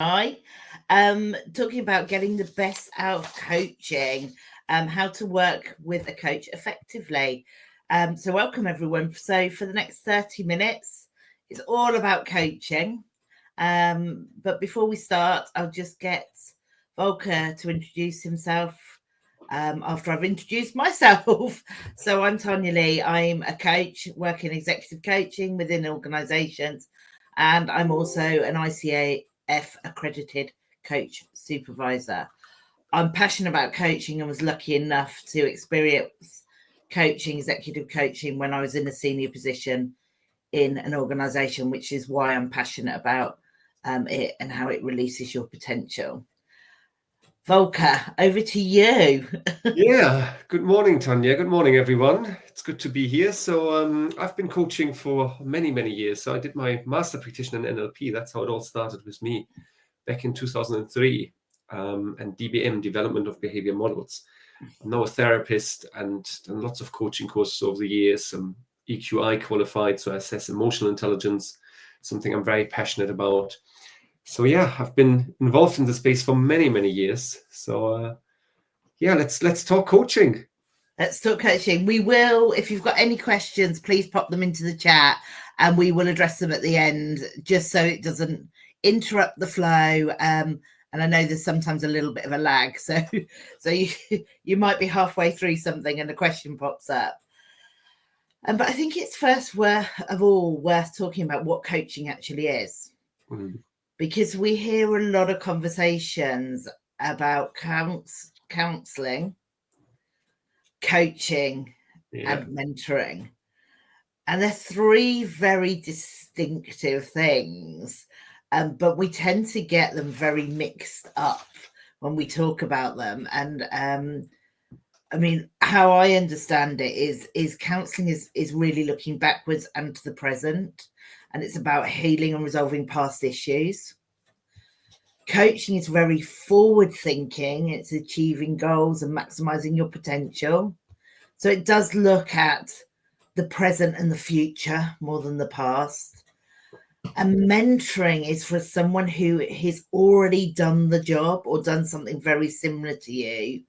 Hi, talking about getting the best out of coaching, how to work with a coach effectively. So welcome everyone. So for the next 30 minutes, it's all about coaching. But before we start, I'll just get Volker to introduce himself after I've introduced myself. So I'm Tanya Lee. I'm a coach working executive coaching within organisations, and I'm also an ICAF accredited coach supervisor. I'm passionate about coaching and was lucky enough to experience coaching, executive coaching, when I was in a senior position in an organisation, which is why I'm passionate about it and how it releases your potential. Volker, over to you. Yeah, good morning, Tanya. Good morning, everyone. It's good to be here. So I've been coaching for many, many years. So I did my master practitioner in NLP. That's how it all started with me back in 2003, and DBM, Development of Behavior Models. I'm now a therapist and done lots of coaching courses over the years. I'm EQI qualified, so I assess emotional intelligence, something I'm very passionate about. So yeah, I've been involved in the space for many, many years. So yeah, let's talk coaching. Let's talk coaching. We will, if you've got any questions, please pop them into the chat and we will address them at the end, just so it doesn't interrupt the flow. And I know there's sometimes a little bit of a lag. So you might be halfway through something and a question pops up. But I think it's first of all worth talking about what coaching actually is. Because we hear a lot of conversations about counselling, coaching, and mentoring. And they're three very distinctive things, but we tend to get them very mixed up when we talk about them. And I mean, how I understand it is counselling is really looking backwards and to the present, and it's about healing and resolving past issues. Coaching is very forward thinking. It's achieving goals and maximizing your potential. So it does look at the present and the future more than the past. And mentoring is for someone who has already done the job or done something very similar to you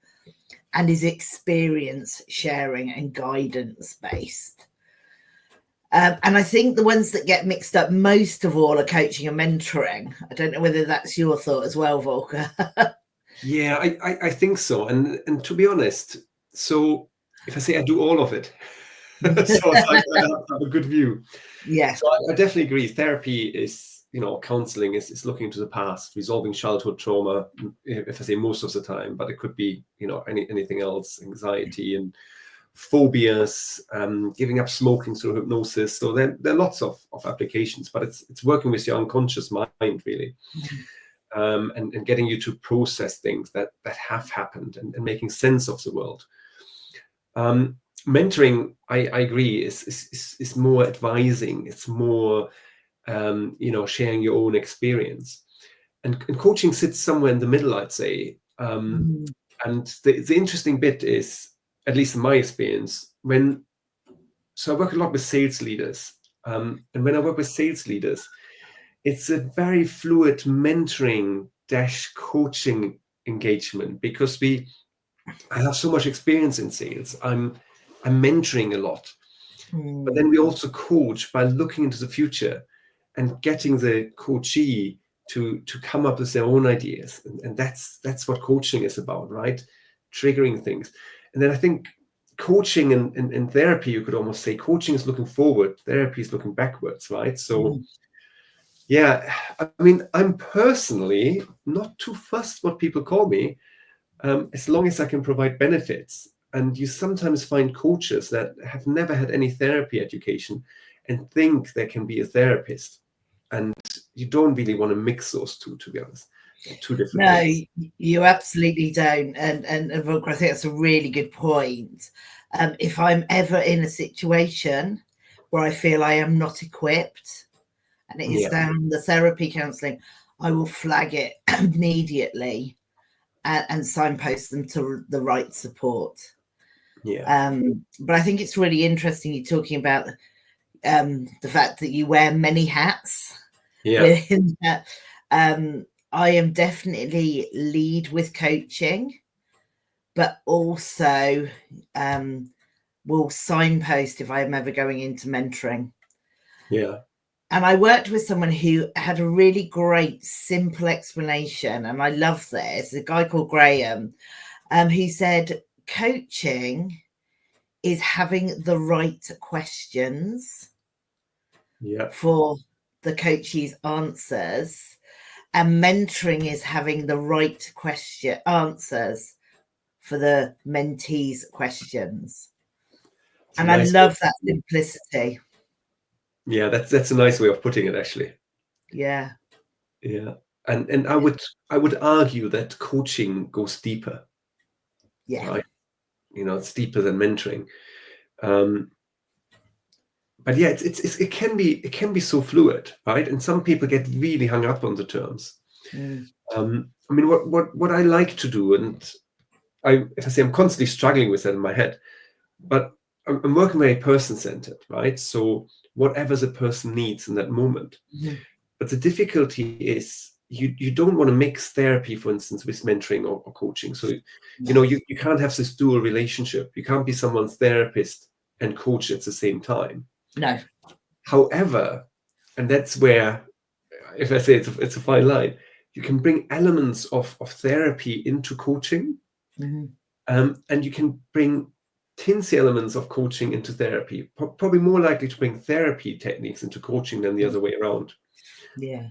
and is experience sharing and guidance based. And I think the ones that get mixed up most of all are coaching and mentoring. I don't know whether that's your thought as well, Volker. Yeah, I think so. And to be honest, so if I say I do all of it, so I have a good view. Yeah. So I definitely agree. Therapy is, counseling is looking into the past, resolving childhood trauma, if I say most of the time, but it could be, anything else, anxiety and phobias, giving up smoking through hypnosis. So there are lots of applications, but it's working with your unconscious mind, really. And getting you to process things that have happened and making sense of the world. Mentoring, I agree, is more advising. It's more, sharing your own experience. And coaching sits somewhere in the middle, I'd say. And the interesting bit is, at least in my experience, so I work a lot with sales leaders. And when I work with sales leaders, it's a very fluid mentoring / coaching engagement, because I have so much experience in sales. I'm mentoring a lot, but then we also coach by looking into the future and getting the coachee to come up with their own ideas, and that's what coaching is about, right? Triggering things. And then I think coaching and therapy, you could almost say coaching is looking forward, therapy is looking backwards, right? So yeah, I mean, I'm personally not too fussed what people call me, as long as I can provide benefits. And you sometimes find coaches that have never had any therapy education and think they can be a therapist. And you don't really want to mix those two, to be honest. They're two different things. You absolutely don't. And Volker, I think that's a really good point. If I'm ever in a situation where I feel I am not equipped, and it is down the therapy counselling, I will flag it immediately and signpost them to the right support. But I think it's really interesting you're talking about the fact that you wear many hats within that. I am definitely lead with coaching, but also will signpost if I'm ever going into mentoring. Yeah. And I worked with someone who had a really great, simple explanation. And I love this. A guy called Graham, who said, coaching is having the right questions for the coach's answers. And mentoring is having the right answers for the mentee's questions. And I love that simplicity. Yeah, that's a nice way of putting it, actually. Yeah. Yeah. And I would argue that coaching goes deeper. Yeah. Right. It's deeper than mentoring. But yeah, it can be so fluid, right? And some people get really hung up on the terms. I mean, what I like to do, and if I say I'm constantly struggling with that in my head, but I'm working very person-centered, right? So whatever the person needs in that moment. But the difficulty is you don't want to mix therapy, for instance, with mentoring or coaching. So you can't have this dual relationship. You can't be someone's therapist and coach at the same time. No. However, and that's where, if I say it's a fine line, you can bring elements of therapy into coaching, and you can bring tinsy elements of coaching into therapy. Probably more likely to bring therapy techniques into coaching than the other way around. Yeah.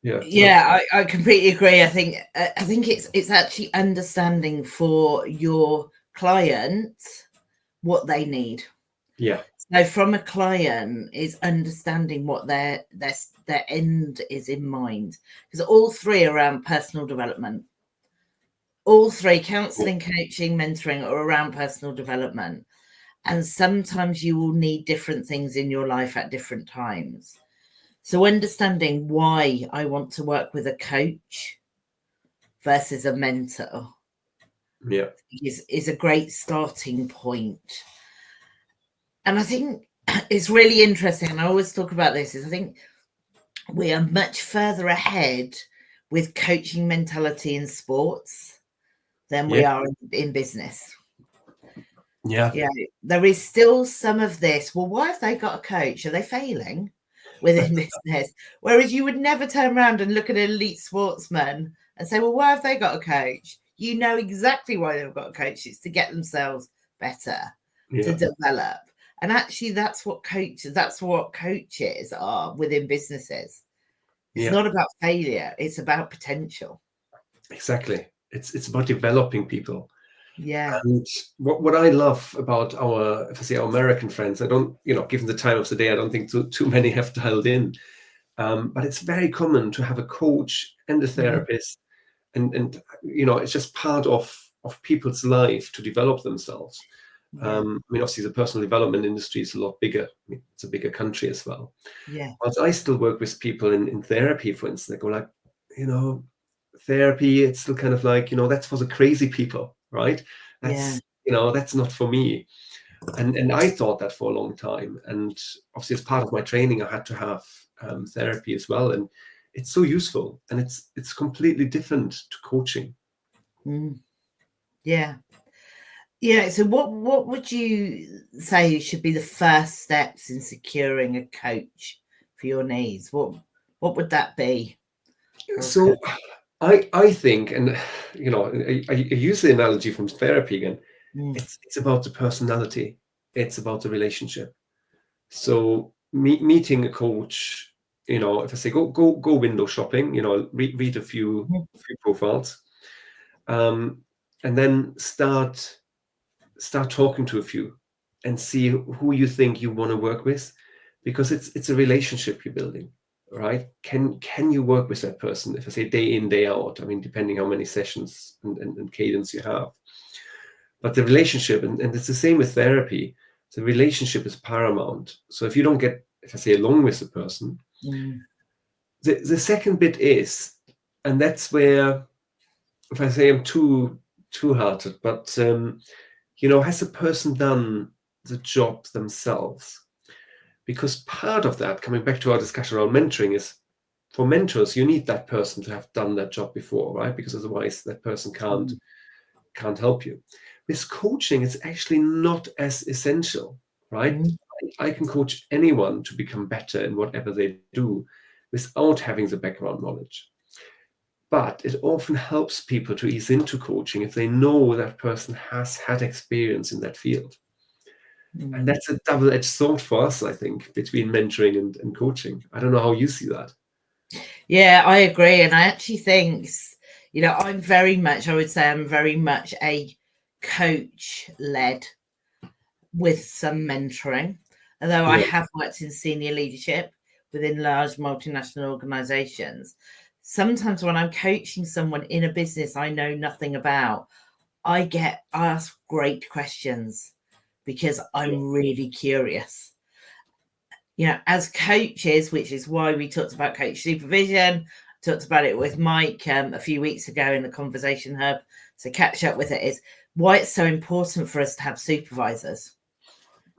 Yeah, I completely agree. I think it's actually understanding for your client what they need. Yeah. So from a client is understanding what their end is in mind, because all three are around personal development. All three, counseling, coaching, mentoring, are around personal development. And sometimes you will need different things in your life at different times. So understanding why I want to work with a coach versus a mentor is a great starting point. And I think it's really interesting, and I always talk about this, is I think we are much further ahead with coaching mentality in sports than we are in business. Yeah. There is still some of this. Well, why have they got a coach? Are they failing within business? Whereas you would never turn around and look at an elite sportsman and say, well, why have they got a coach? You know exactly why they've got a coach. It's to get themselves better, to develop. And actually, that's what coaches are within businesses. It's not about failure. It's about potential. Exactly. It's about developing people. Yeah. And what I love about our American friends, I don't, given the time of the day, I don't think too many have dialed in. But it's very common to have a coach and a therapist, and it's just part of people's life to develop themselves. I mean, obviously, the personal development industry is a lot bigger. I mean, it's a bigger country as well. Yeah. But I still work with people in therapy, for instance. They go like, therapy, it's still kind of like, that's for the crazy people, right? That's that's not for me. And I thought that for a long time. And obviously, as part of my training, I had to have therapy as well. And it's so useful, and it's completely different to coaching. Yeah. So what would you say should be the first steps in securing a coach for your needs? What would that be? So I think, and I use the analogy from therapy again. It's about the personality. It's about the relationship. So meeting a coach, if I say go window shopping, read a few profiles, and then start talking to a few and see who you think you want to work with, because it's a relationship you're building, right? Can you work with that person, if I say day in, day out? I mean, depending how many sessions and cadence you have. But the relationship, and it's the same with therapy, the relationship is paramount. So if you don't get, if I say, along with the person, the second bit is, and that's where, if I say I'm too hearted, but has the person done the job themselves? Because part of that, coming back to our discussion around mentoring, is for mentors, you need that person to have done that job before, right? Because otherwise that person can't help you. With coaching, it's actually not as essential, right? I can coach anyone to become better in whatever they do without having the background knowledge. But it often helps people to ease into coaching if they know that person has had experience in that field. And that's a double-edged sword for us, I think, between mentoring and coaching. I don't know how you see that. Yeah, I agree. And I actually think, I'm very much a coach-led with some mentoring. Although I have worked in senior leadership within large multinational organizations, sometimes when I'm coaching someone in a business I know nothing about, I get asked great questions because I'm really curious. As coaches, which is why we talked about coach supervision, talked about it with Mike a few weeks ago in the Conversation Hub. So catch up with it is why it's so important for us to have supervisors.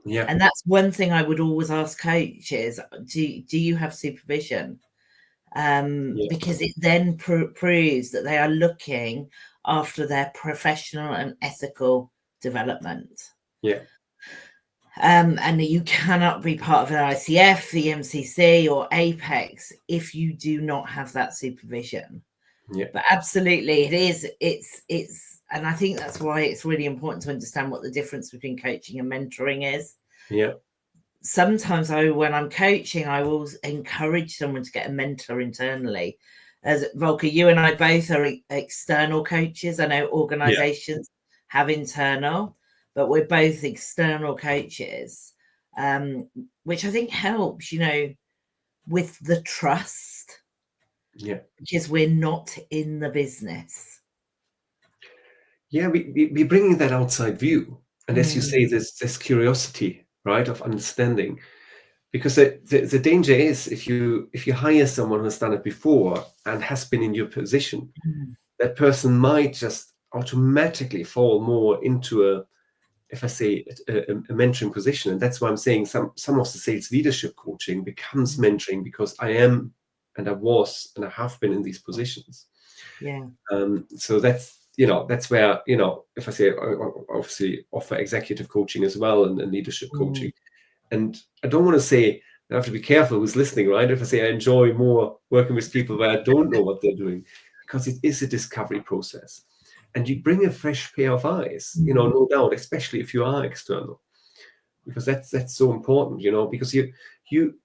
Yeah. And that's one thing I would always ask coaches, do you have supervision? Because it then proves that they are looking after their professional and ethical development. Yeah. And you cannot be part of an ICF, the MCC or Apex if you do not have that supervision. Yeah. But absolutely it's and I think that's why it's really important to understand what the difference between coaching and mentoring is. Yeah. Sometimes when I'm coaching, I will encourage someone to get a mentor internally. As Volker, you and I both are external coaches. I know organizations have internal, but we're both external coaches, which I think helps, with the trust. Yeah. Because we're not in the business. Yeah, we bring in that outside view. And as you say, there's curiosity, right, of understanding. Because the danger is if you hire someone who's done it before and has been in your position, that person might just automatically fall more into a mentoring position. And that's why I'm saying some of the sales leadership coaching becomes mentoring, because I am and I was and I have been in these positions. Yeah. So that's where, if I say obviously offer executive coaching as well and leadership coaching. And I don't want to say, I have to be careful who's listening, right? If I say I enjoy more working with people where I don't know what they're doing, because it is a discovery process. And you bring a fresh pair of eyes, no doubt, especially if you are external, because that's so important, because you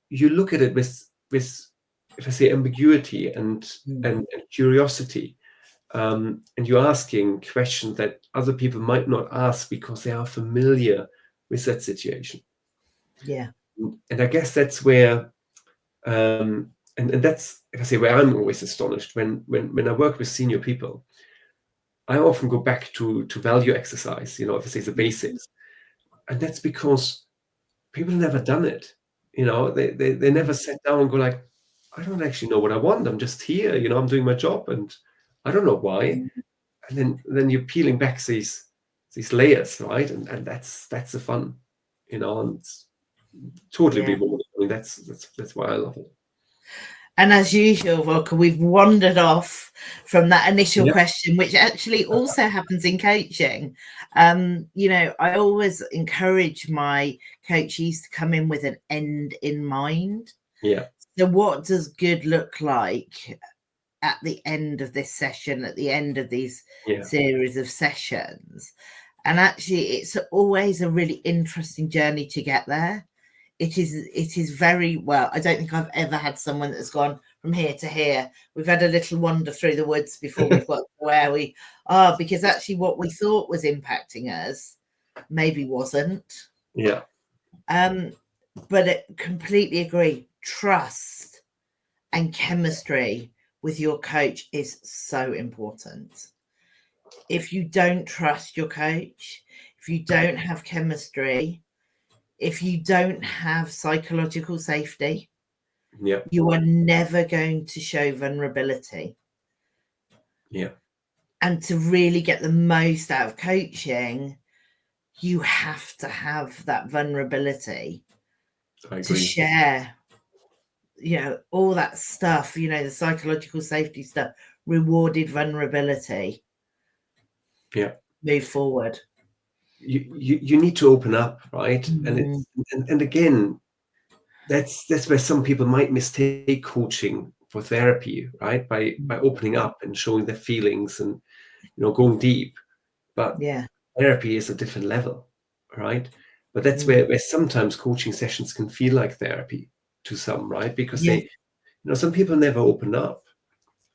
look at it with if I say ambiguity and curiosity, and you're asking questions that other people might not ask because they are familiar with that situation. Yeah. And I guess that's where, and that's, if I say, where I'm always astonished when I work with senior people. I often go back to value exercise, if I say the basics, and that's because people never done it. They never sat down and go like, I don't actually know what I want. I'm just here, I'm doing my job, and I don't know why. And then you're peeling back these layers, right? And that's the fun, and it's totally rewarding. I mean, that's why I love it. And as usual, Volker, we've wandered off from that initial question, which actually also happens in coaching. I always encourage my coachees to come in with an end in mind. Yeah. So what does good look like at the end of this session, at the end of these series of sessions? And actually, it's always a really interesting journey to get there. It is very well. I don't think I've ever had someone that's gone from here to here. We've had a little wander through the woods before we've got to where we are, because actually what we thought was impacting us maybe wasn't. Yeah. But I completely agree. Trust and chemistry with your coach is so important. If you don't trust your coach, if you don't have chemistry, if you don't have psychological safety, you are never going to show vulnerability. Yeah. And to really get the most out of coaching, you have to have that vulnerability to share all that stuff, the psychological safety stuff, rewarded vulnerability. Yeah. Move forward. You need to open up, right? And again, that's where some people might mistake coaching for therapy, right? By opening up and showing their feelings and going deep. But Yeah. therapy is a different level, right? But that's where sometimes coaching sessions can feel like therapy to some, right? Because some people never open up.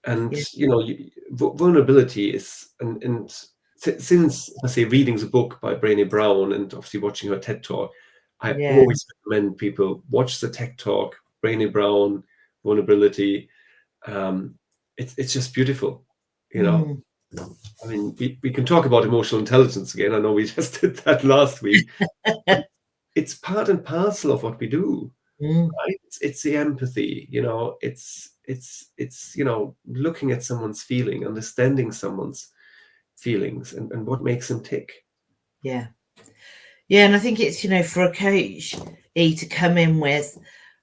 And vulnerability is, and since I say reading the book by Brené Brown and obviously watching her TED talk, I always recommend people watch the TED talk, Brené Brown, vulnerability. It's just beautiful, I mean, we can talk about emotional intelligence again. I know we just did that last week. It's part and parcel of what we do, right? It's the empathy, it's looking at someone's feeling, understanding someone's feelings and what makes them tick. Yeah. And I think it's for a coach to come in with,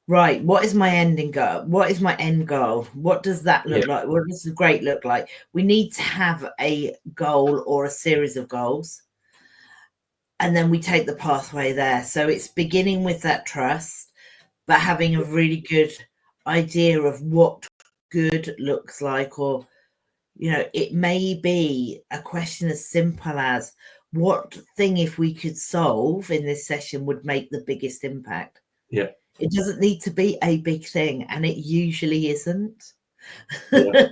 right, what is my ending goal? What is my end goal? What does that look like? What does the great look like? We need to have a goal or a series of goals, and then we take the pathway there. So it's beginning with that trust, but having a really good idea of what good looks like, or it may be a question as simple as, what thing, if we could solve in this session, would make the biggest impact? Yeah. It doesn't need to be a big thing, and it usually isn't. Yeah.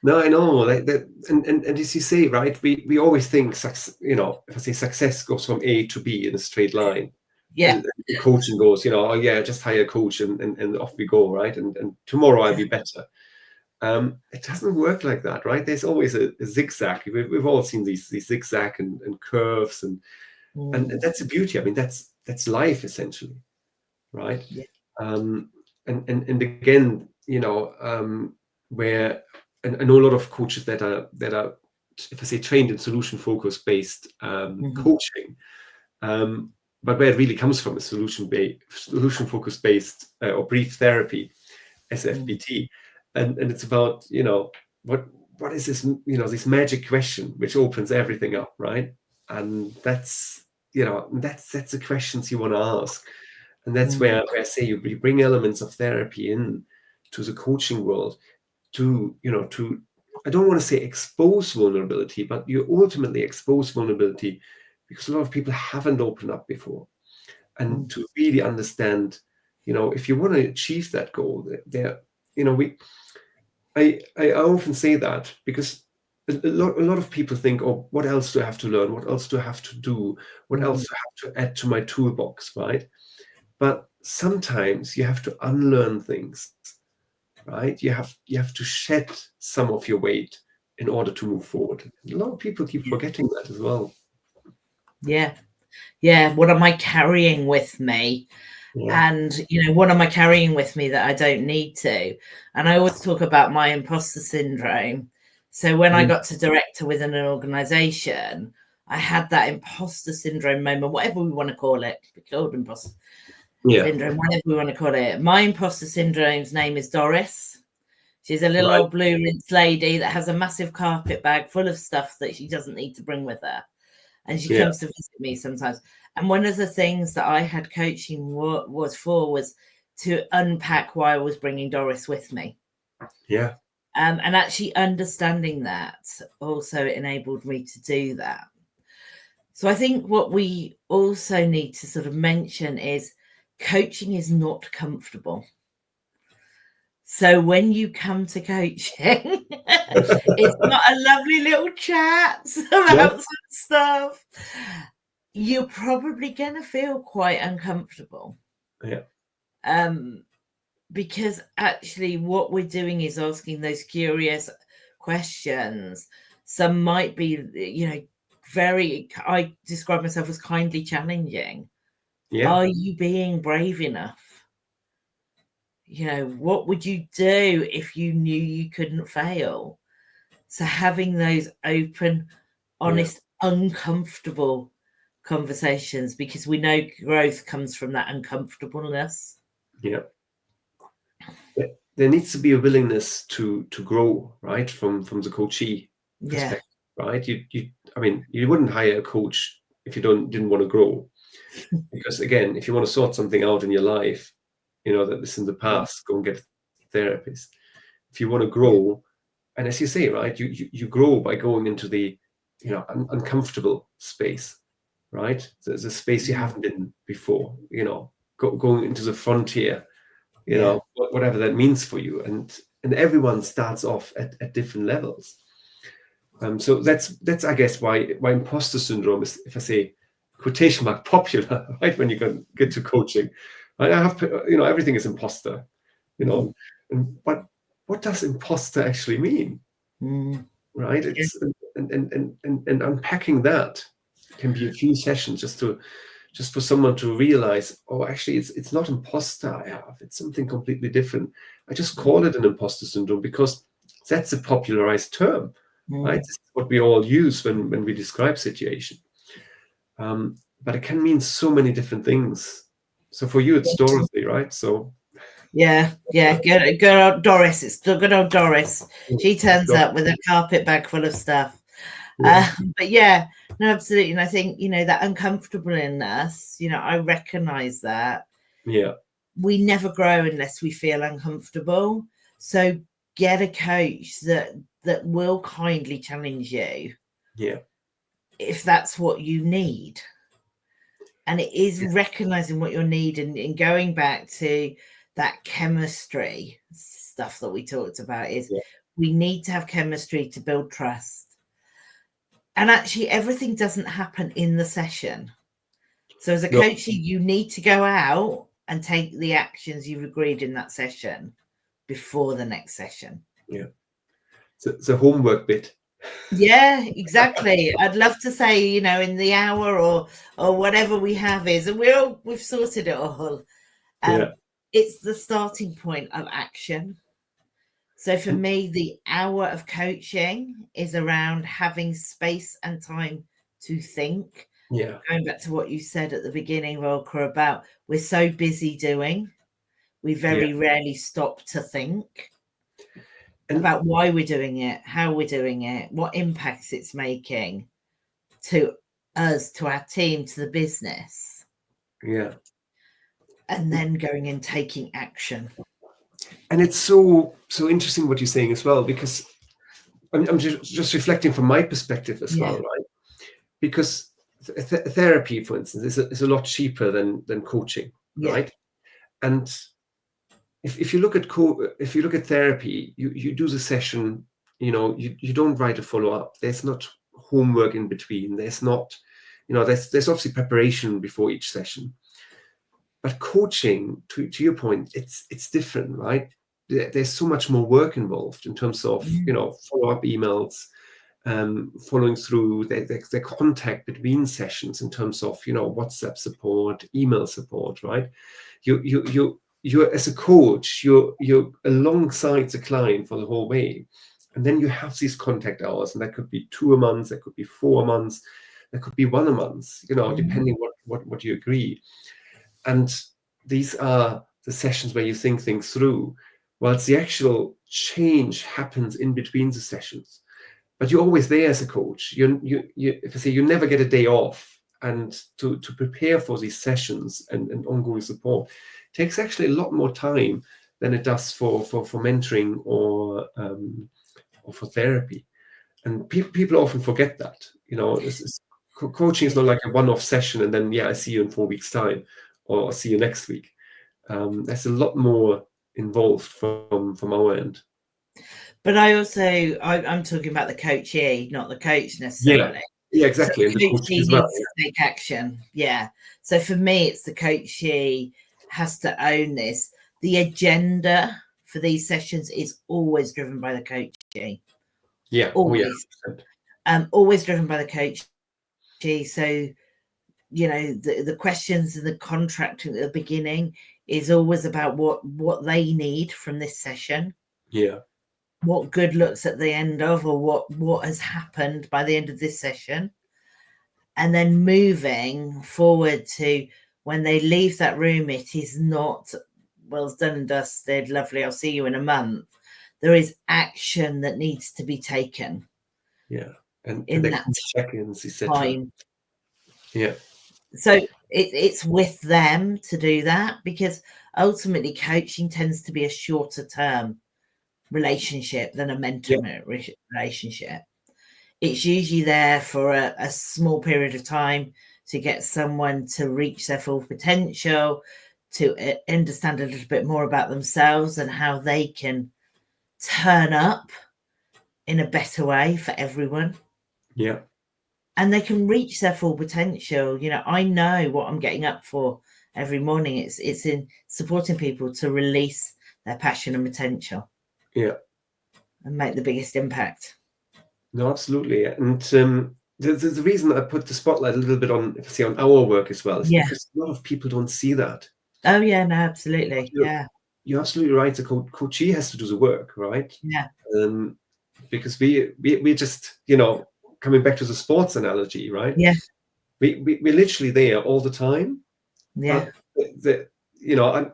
No, I know, like that, and as you say, right, we always think if I say success goes from A to B in a straight line. Yeah. And coaching goes, oh yeah, just hire a coach and off we go, right? And tomorrow I'll be better. It doesn't work like that, right? There's always a zigzag. We've all seen these zigzag and curves, and that's the beauty. I mean, that's life essentially, right? Yeah. And again, where I know a lot of coaches that are, if I say, trained in solution focus based coaching, but where it really comes from is solution focus based or brief therapy, SFBT. And it's about, what is this, this magic question which opens everything up, right? And that's the questions you want to ask. And that's where I say you bring elements of therapy in to the coaching world to I don't want to say expose vulnerability, but you ultimately expose vulnerability because a lot of people haven't opened up before. And to really understand, if you want to achieve that goal, I often say that because a lot of people think, oh, what else do I have to learn? What else do I have to do? What else do I have to add to my toolbox, right? But sometimes you have to unlearn things, right? You have to shed some of your weight in order to move forward. A lot of people keep forgetting that as well. Yeah. What am I carrying with me? Yeah. And, what am I carrying with me that I don't need to? And I always talk about my imposter syndrome. So when I got to director within an organization, I had that imposter syndrome moment, whatever we want to call it, called imposter syndrome, whatever we want to call it. My imposter syndrome's name is Doris. She's a little old blue rinse lady that has a massive carpet bag full of stuff that she doesn't need to bring with her. And she comes to visit me sometimes. And one of the things that I had coaching was to unpack why I was bringing Doris with me. Yeah. And actually understanding that also enabled me to do that. So I think what we also need to sort of mention is coaching is not comfortable. So when you come to coaching, it's not a lovely little chat about some stuff. You're probably going to feel quite uncomfortable. Yeah. Because actually what we're doing is asking those curious questions. Some might be, I describe myself as kindly challenging. Yeah. Are you being brave enough? What would you do if you knew you couldn't fail? So having those open, honest, uncomfortable conversations, because we know growth comes from that uncomfortableness. Yeah. there needs to be a willingness to grow, right, from the coachee perspective, right? I mean, you wouldn't hire a coach if you didn't want to grow, because again, if you want to sort something out in your life, that is in the past, go and get a therapist. If you want to grow, and as you say, right, you grow by going into the uncomfortable space, right? There's a space you haven't been before, going into the frontier, whatever that means for you, and everyone starts off at different levels. So that's I guess why imposter syndrome is, if I say quotation mark, popular, right, when you get to coaching. Right? I have everything is imposter, and but what does imposter actually mean? Right? It's and unpacking that can be a few sessions just for someone to realize, oh, actually, it's not imposter I have, it's something completely different. I just call it an imposter syndrome because that's a popularized term, right? It's what we all use when we describe situation. But it can mean so many different things. So for you, it's Dorothy, right? So yeah, good old Doris. It's still good old Doris. She turns up with a carpet bag full of stuff. But yeah, no, absolutely. And I think, that uncomfortableness, I recognize that. Yeah. We never grow unless we feel uncomfortable. So get a coach that will kindly challenge you. Yeah. If that's what you need. And it is recognizing what you need and going back to that chemistry stuff that we talked about is we need to have chemistry to build trust. And actually everything doesn't happen in the session. So as a coach, you need to go out and take the actions you've agreed in that session before the next session. Yeah. So the homework bit. Yeah, exactly. I'd love to say, in the hour or whatever we have is, and we've sorted it all. It's the starting point of action. So for me, the hour of coaching is around having space and time to think. Yeah. Going back to what you said at the beginning, Volker, about we're so busy doing, we very rarely stop to think about why we're doing it, how we're doing it, what impacts it's making to us, to our team, to the business. Yeah. And then going and taking action. And it's so interesting what you're saying as well, because I'm just reflecting from my perspective as well, right? Because therapy, for instance, is a lot cheaper than coaching, right? And if you look at therapy, you do the session, you don't write a follow-up. There's not homework in between. There's not, there's obviously preparation before each session. But coaching, to your point, it's different, right? There's so much more work involved in terms of follow-up emails, following through the contact between sessions in terms of WhatsApp support, email support, right? You're as a coach, you're alongside the client for the whole way, and then you have these contact hours, and that could be 2 a month, that could be 4 a month, that could be 1 a month, depending what you agree. And these are the sessions where you think things through, whilst the actual change happens in between the sessions. But you're always there as a coach. If I say you never get a day off, and to prepare for these sessions and ongoing support takes actually a lot more time than it does for mentoring or for therapy. And people often forget that. Coaching is not like a one-off session and then I see you in 4 weeks' time, or I'll see you next week. There's a lot more involved from our end. But I'm talking about the coachee, not the coach necessarily. Yeah, exactly. So the coachee needs to take action. Yeah. So for me, it's the coachee has to own this. The agenda for these sessions is always driven by the coachee. Yeah. Always. Always driven by the coachee. So, the questions and the contract at the beginning is always about what they need from this session. Yeah. What good looks at the end of, or what has happened by the end of this session. And then moving forward to when they leave that room, it is not well, it's done and dusted, lovely, I'll see you in a month. There is action that needs to be taken. Yeah. And in there that can be check-ins, etc. time. Yeah. So it's with them to do that, because ultimately coaching tends to be a shorter term relationship than a mentor relationship. It's usually there for a small period of time to get someone to reach their full potential, to understand a little bit more about themselves and how they can turn up in a better way for everyone. Yeah. And they can reach their full potential. I know what I'm getting up for every morning. It's in supporting people to release their passion and potential. Yeah. And make the biggest impact. No, absolutely. And the reason I put the spotlight a little bit on our work as well is because a lot of people don't see that. Oh yeah, no, absolutely. You're absolutely right. The coachee has to do the work, right? Yeah. Because we just, coming back to the sports analogy, right? Yeah. We're literally there all the time. Yeah. But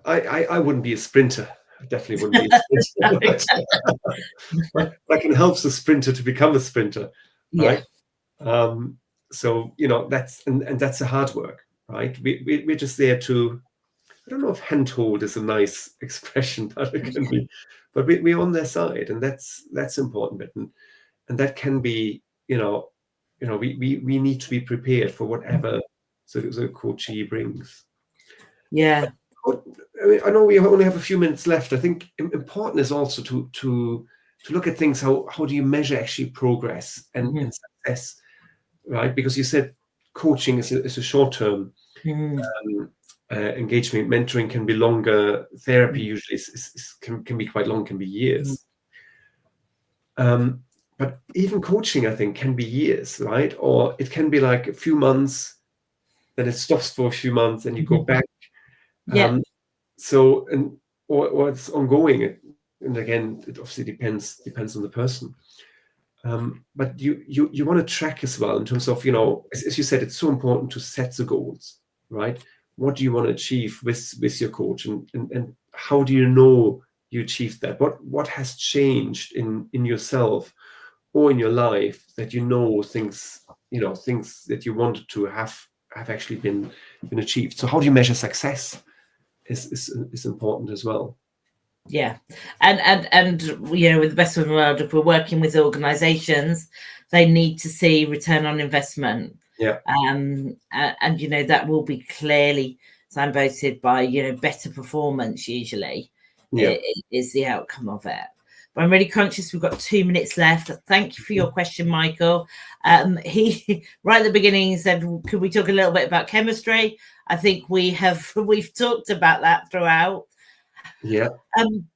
I wouldn't be a sprinter. I definitely wouldn't be a sprinter. but I can help the sprinter to become a sprinter, right? So that's and that's the hard work, right? We're just there to, I don't know if handhold is a nice expression, but it can be, but we're on their side, and that's important bit, and that can be, we need to be prepared for whatever the coachee brings. Yeah. I know we only have a few minutes left. I think important is also to look at things. How do you measure actually progress and success, right? Because you said coaching is a short term engagement. Mentoring can be longer. Therapy usually can be quite long. Can be years. But even coaching, I think, can be years, right? Or it can be like a few months, then it stops for a few months, and you go back. So, or it's ongoing, and again, it obviously depends on the person. But you want to track as well in terms of, as you said, it's so important to set the goals, right? What do you want to achieve with your coach, and how do you know you achieved that? What has changed in yourself or in your life that things that you wanted to have actually been achieved? So how do you measure success is important as well. Yeah. And with the best of the world, if we're working with organizations, they need to see return on investment. Yeah. And that will be clearly signposted by better performance usually. Is the outcome of it. But I'm really conscious we've got 2 minutes left. Thank you for your question, Michael. He right at the beginning said, could we talk a little bit about chemistry? I think we've talked about that throughout. Yeah.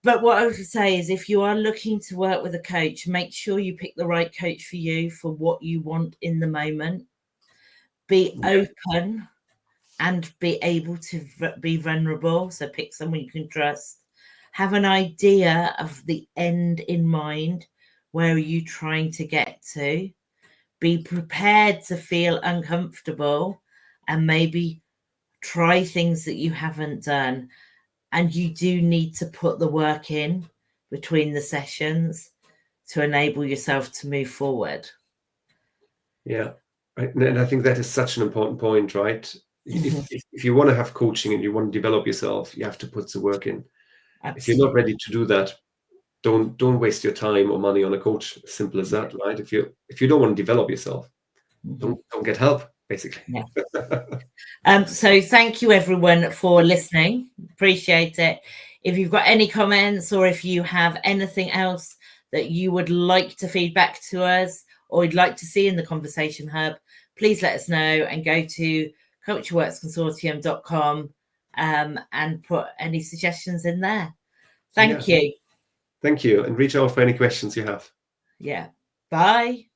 But what I would say is, if you are looking to work with a coach, make sure you pick the right coach for you, for what you want in the moment. Be open and be able to be vulnerable. So pick someone you can trust. Have an idea of the end in mind. Where are you trying to get to? Be prepared to feel uncomfortable and maybe try things that you haven't done. And you do need to put the work in between the sessions to enable yourself to move forward. Yeah. And I think that is such an important point, right? If you want to have coaching and you want to develop yourself, you have to put the work in. Absolutely. If you're not ready to do that, don't waste your time or money on a coach. Simple as that, right? If you don't want to develop yourself, don't get help, basically. Yeah. So thank you everyone for listening. Appreciate it. If you've got any comments, or if you have anything else that you would like to feedback to us, or you'd like to see in the Conversation Hub, please let us know and go to cultureworksconsortium.com and put any suggestions in there. Thank you. Thank you. And reach out for any questions you have. Yeah. Bye.